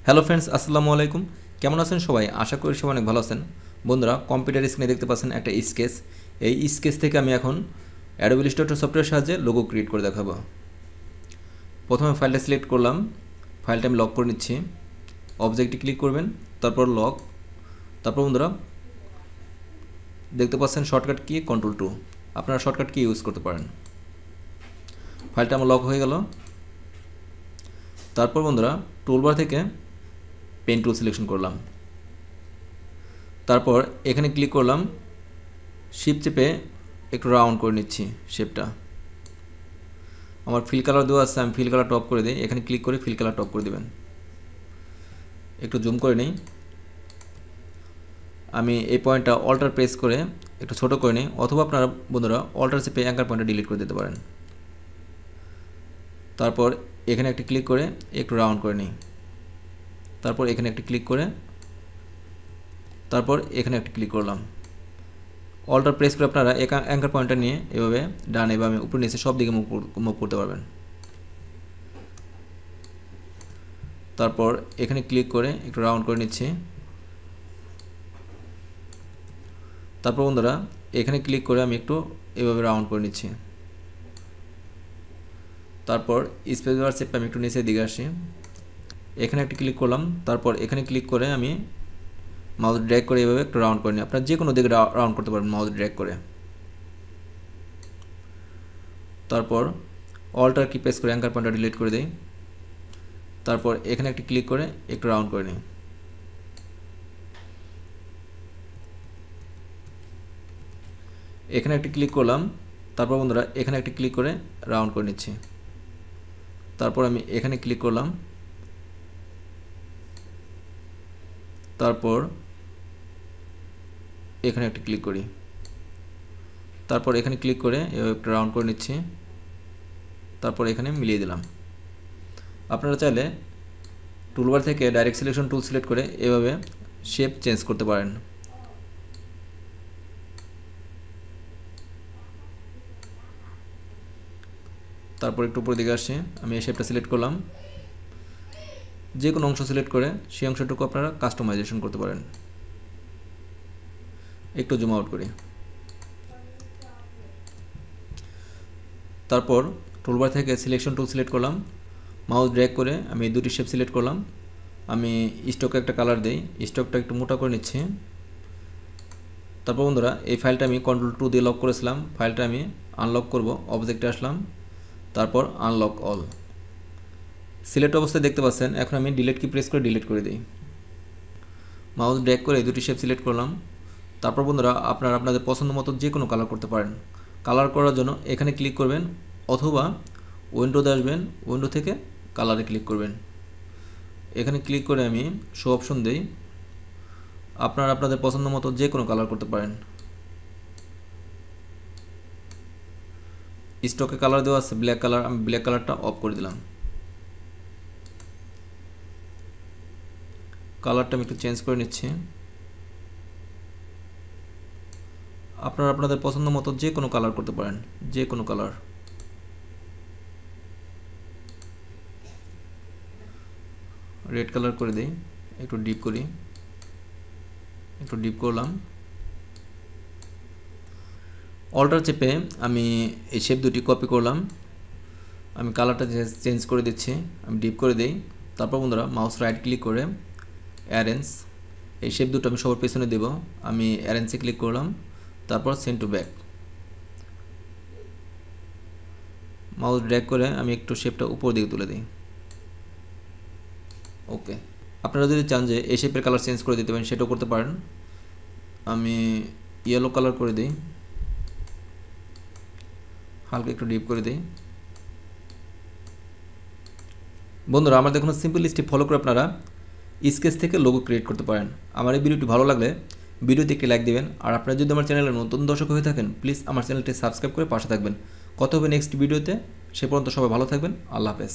Hello friends, আসসালামু আলাইকুম। কেমন আছেন সবাই? আশা করি সবাই অনেক ভালো আছেন। বন্ধুরা, কম্পিউটার স্ক্রিনে দেখতে পাচ্ছেন একটা স্কেচ। এই স্কেচ থেকে আমি এখন অ্যাডোবি ইলাস্ট্রেটর সফটওয়্যারের সাহায্যে লোগো ক্রিয়েট করে দেখাবো। প্রথমে ফাইলটা সিলেক্ট করলাম, ফাইলটা আমি লক করে নিচ্ছি। অবজেক্টে ক্লিক করবেন, তারপর লক। তারপর বন্ধুরা দেখতে পাচ্ছেন শর্টকাট কি Ctrl+2। আপনারা শর্টকাট কি ইউজ করতে পারেন। ফাইলটা আমার লক হয়ে গেল। তারপর বন্ধুরা টুলবার থেকে পেন টুল সিলেকশন করলাম। তারপর এখানে ক্লিক করলাম, শিফট চেপে একটু রাউন্ড করে নিচ্ছি শেপটা। আমার ফিল কালার দেওয়া আছে, আমি ফিল কালার টপ করে দিই। এখানে ক্লিক করে ফিল কালার টপ করে দেবেন। একটু জুম করে নিই। আমি এই পয়েন্টটা অল্টার প্রেস করে একটু ছোট করে নিই, অথবা আপনারা বন্ধুরা অল্টার চেপে অ্যাঙ্কার পয়েন্টটা ডিলিট করে দিতে পারেন। তারপর এখানে একটি ক্লিক করে একটু রাউন্ড করে নিই। তারপর এখানে একটি ক্লিক করে তারপর এখানে একটি ক্লিক করলাম। অল্টার প্রেস করে আপনারা অ্যাঙ্কার পয়েন্টটা নিয়ে এভাবে ডানে বামে উপরে নিচে সব দিকে মুভ করতে পারবেন। তারপর এখানে ক্লিক করে একটু রাউন্ড করে নিচ্ছি। তারপর বন্ধুরা এখানে ক্লিক করে আমি একটু এভাবে রাউন্ড করে নিচ্ছি। তারপর স্পেস বার চেপে আমি একটু নিচের দিকে আসি। এখানে একটি ক্লিক করলাম। তারপর এখানে ক্লিক করে আমি মাউস ড্র্যাগ করে এভাবে একটু রাউন্ড করে নিই। আপনারা যে কোনো দিকে রাউন্ড করতে পারবেন মাউস ড্র্যাগ করে। তারপর অল্টার কি প্রেস করে অ্যাঙ্কার পয়েন্টটা ডিলিট করে দেই। তারপর এখানে একটি ক্লিক করে একটু রাউন্ড করে নিই। এখানে একটি ক্লিক করলাম। তারপর বন্ধুরা এখানে একটি ক্লিক করে রাউন্ড করে নিচ্ছি। তারপর আমি এখানে ক্লিক করলাম। তারপর এখানে একটি ক্লিক করি। তারপর এখানে ক্লিক করে এভাবে একটু রাউন্ড করে নিচ্ছি। তারপর এখানে মিলিয়ে দিলাম। আপনারা চাইলে টুলবার থেকে ডাইরেক্ট সিলেকশন টুল সিলেক্ট করে এভাবে শেপ চেঞ্জ করতে পারেন। তারপর একটু উপরের দিকে আসছি, আমি এই শেপটা সিলেক্ট করলাম। যে কোনো অংশ সিলেক্ট করে সেই অংশটুকু আপনারা কাস্টমাইজেশন করতে পারেন। একটু জুম আউট করি। তারপর টুলবার থেকে সিলেকশন টুল সিলেক্ট করলাম, মাউস ড্র্যাগ করে আমি দুটি শেপ সিলেক্ট করলাম। আমি স্টকে একটা কালার দিই, স্টকটা একটু মোটা করে নিচ্ছি। তারপর বন্ধুরা এই ফাইলটা আমি Ctrl+2 দিয়ে লক করেছিলাম, ফাইলটা আমি আনলক করব। অবজেক্টে আসলাম, তারপর আনলক অল। সিলেক্ট অবস্থায় দেখতে পাচ্ছেন। এখন আমি ডিলিট কি প্রেস করে ডিলিট করে দিই। মাউস ড্র্যাগ করে এই দুটি শেপ সিলেক্ট করলাম। তারপর বন্ধুরা আপনারা আপনাদের পছন্দ মতো যে কোনো কালার করতে পারেন। কালার করার জন্য এখানে ক্লিক করবেন, অথবা উইন্ডোতে আসবেন, উইন্ডো থেকে কালারে ক্লিক করবেন। এখানে ক্লিক করে আমি শো অপশন দেই। আপনারা আপনাদের পছন্দ মতো যে কোনো কালার করতে পারেন। স্টকে কালার দেওয়া আছে ব্ল্যাক কালার, আমি ব্ল্যাক কালারটা অফ করে দিলাম। কালারটা আমি একটু চেঞ্জ করে নিচ্ছি। আপনারা আপনাদের পছন্দ মতো যে কোনো কালার করতে পারেন, যে কোনো কালার। রেড কালার করে দিই, একটু ডিপ করি, একটু ডিপ করলাম। অল্টার চেপে আমি এই শেপ দুটি কপি করলাম। আমি কালারটা চেঞ্জ করে দিচ্ছি, আমি ডিপ করে দিই। তারপর বন্ধুরা মাউস রাইট ক্লিক করে অ্যারেঞ্জ, এই শেপ দুটো আমি সবার পেছনে দেব। আমি অ্যারেঞ্জে ক্লিক করলাম, তারপর send to back. Mouse drag করে আমি একটু শেপটা উপর দিকে তুলে দিই। ওকে। আপনারা যদি চান যে এই শেপের কালার চেঞ্জ করে দিতে পারেন, সেটাও করতে পারেন। আমি ইয়েলো কালার করে দিই, হালকা একটু ডিপ করে দিই। বন্ধুরা আমার দেখুন সিম্পল স্টেপ ফলো করে আপনারা স্কেচ থেকে লোগো ক্রিয়েট করতে পারেন। আমার এই ভিডিওটি ভালো লাগলে ভিডিওতে একটি লাইক দিবেন। আর আপনারা যদি আমার চ্যানেলে নতুন দর্শক হয়ে থাকেন, প্লিজ আমার চ্যানেলটি সাবস্ক্রাইব করে পাশে থাকবেন। কথা হবে নেক্সট ভিডিওতে। সে পর্যন্ত সবাই ভালো থাকবেন। আল্লাহ হাফেজ।